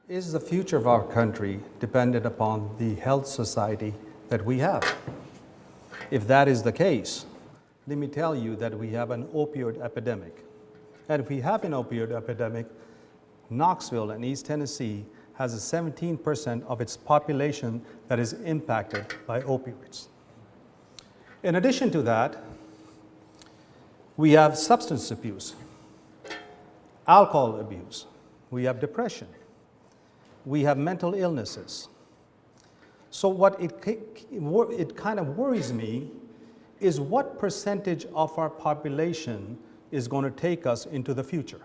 Is the future of our country dependent upon the health society that we have? If that is the case, let me tell you that we have an opioid epidemic. And if we have an opioid epidemic, Knoxville and East Tennessee has a 17% of its population that is impacted by opioids. In addition to that, we have substance abuse, alcohol abuse, we have depression, we have mental illnesses. So what it kind of worries me is what percentage of our population is going to take us into the future.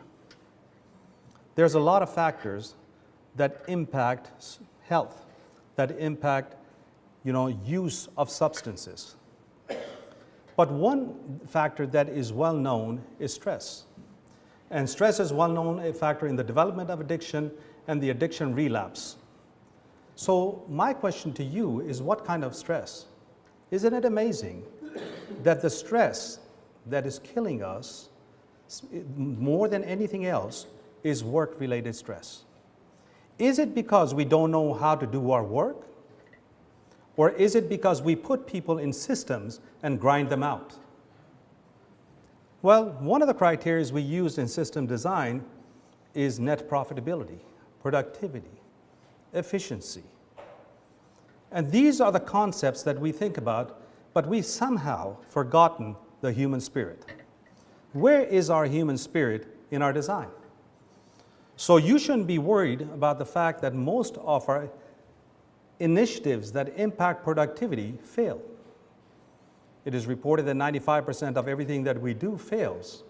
There's a lot of factors that impact health, that impact, use of substances. But one factor that is well known is stress. And stress is well known a factor in the development of addiction and the addiction relapse. So my question to you is, what kind of stress? Isn't it amazing that the stress that is killing us more than anything else is work-related stress? Is it because we don't know how to do our work? Or is it because we put people in systems and grind them out? Well, one of the criteria we used in system design is net profitability, productivity, efficiency. And these are the concepts that we think about, but we've somehow forgotten the human spirit. Where is our human spirit in our design? So you shouldn't be worried about the fact that most of our initiatives that impact productivity fail. It is reported that 95% of everything that we do fails.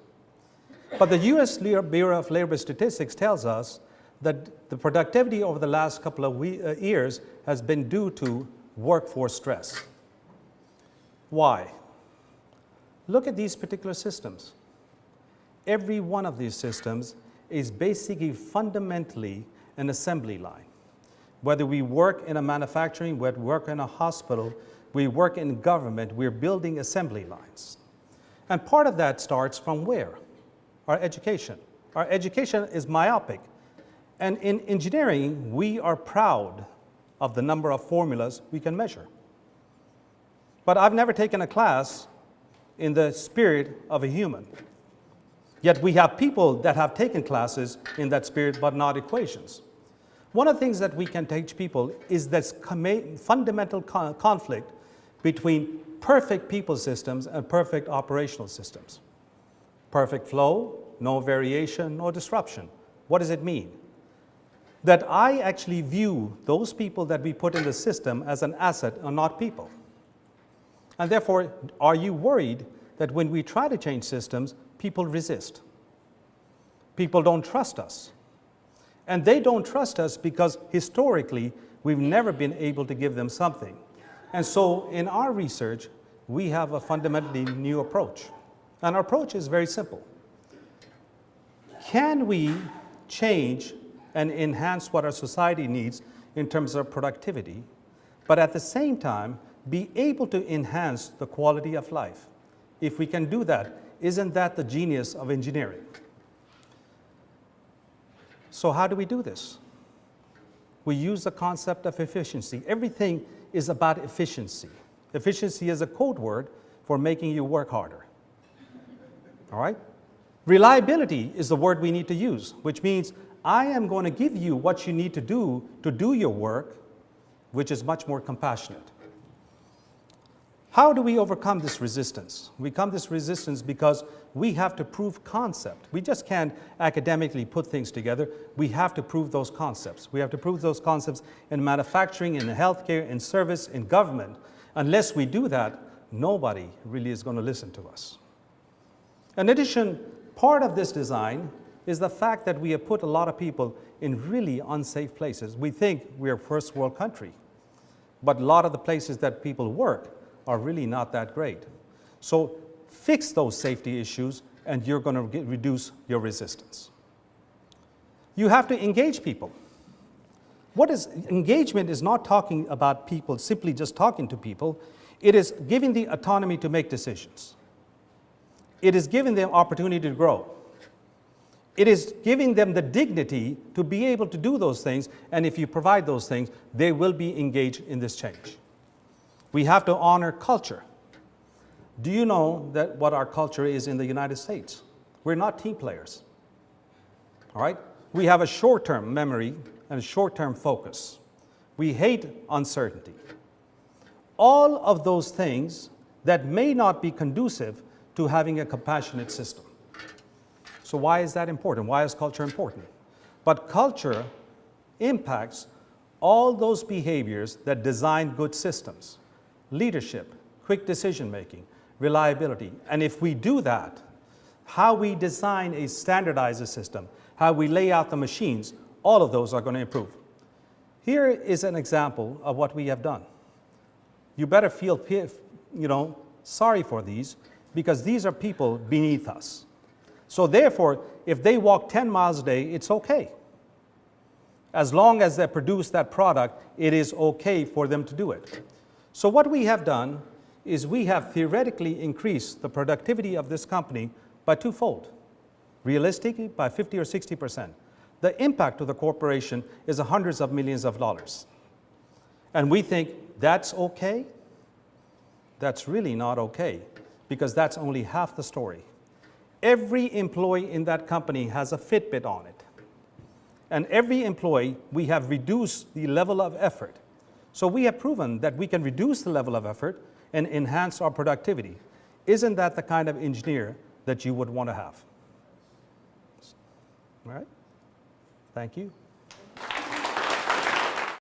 But the US Bureau of Labor Statistics tells us that the productivity over the last couple of years has been due to workforce stress. Why? Look at these particular systems. Every one of these systems is basically fundamentally an assembly line. Whether we work in a manufacturing, whether we work in a hospital, we work in government, we're building assembly lines. And part of that starts from where? Our education. Our education is myopic. And in engineering, we are proud of the number of formulas we can measure. But I've never taken a class in the spirit of a human. Yet we have people that have taken classes in that spirit, but not equations. One of the things that we can teach people is this fundamental conflict between perfect people systems and perfect operational systems. Perfect flow, no variation, no disruption. What does it mean? That I actually view those people that we put in the system as an asset and not people. And therefore, are you worried that when we try to change systems, people resist? People don't trust us. And they don't trust us because historically, we've never been able to give them something. And so in our research, we have a fundamentally new approach. And our approach is very simple. Can we change and enhance what our society needs in terms of productivity, but at the same time, be able to enhance the quality of life? If we can do that, isn't that the genius of engineering? So how do we do this? We use the concept of efficiency. Everything is about efficiency. Efficiency is a code word for making you work harder. All right? Reliability is the word we need to use, which means I am going to give you what you need to do your work, which is much more compassionate. How do we overcome this resistance? We come this resistance because we have to prove concept. We just can't academically put things together. We have to prove those concepts. We have to prove those concepts in manufacturing, in healthcare, in service, in government. Unless we do that, nobody really is going to listen to us. In addition, part of this design is the fact that we have put a lot of people in really unsafe places. We think we're a first world country, but a lot of the places that people work are really not that great. So fix those safety issues and you're going to reduce your resistance. You have to engage people. Engagement is not talking about people simply just talking to people. It is giving the autonomy to make decisions. It is giving them opportunity to grow. It is giving them the dignity to be able to do those things, and if you provide those things, they will be engaged in this change. We have to honor culture. Do you know that what our culture is in the United States? We're not team players. All right? We have a short-term memory and a short-term focus. We hate uncertainty. All of those things that may not be conducive to having a compassionate system. So why is that important? Why is culture important? But culture impacts all those behaviors that design good systems. Leadership, quick decision making, reliability. And if we do that, how we design a standardized system, how we lay out the machines, all of those are going to improve. Here is an example of what we have done. You better feel, sorry for these, because these are people beneath us. So therefore, if they walk 10 miles a day, it's okay. As long as they produce that product, it is okay for them to do it. So what we have done is we have theoretically increased the productivity of this company by twofold. Realistically, by 50 or 60%. The impact to the corporation is hundreds of millions of dollars. And we think that's okay? That's really not okay, because that's only half the story. Every employee in that company has a Fitbit on it. And every employee, we have reduced the level of effort. So we have proven that we can reduce the level of effort and enhance our productivity. Isn't that the kind of engineer that you would want to have? All right? Thank you.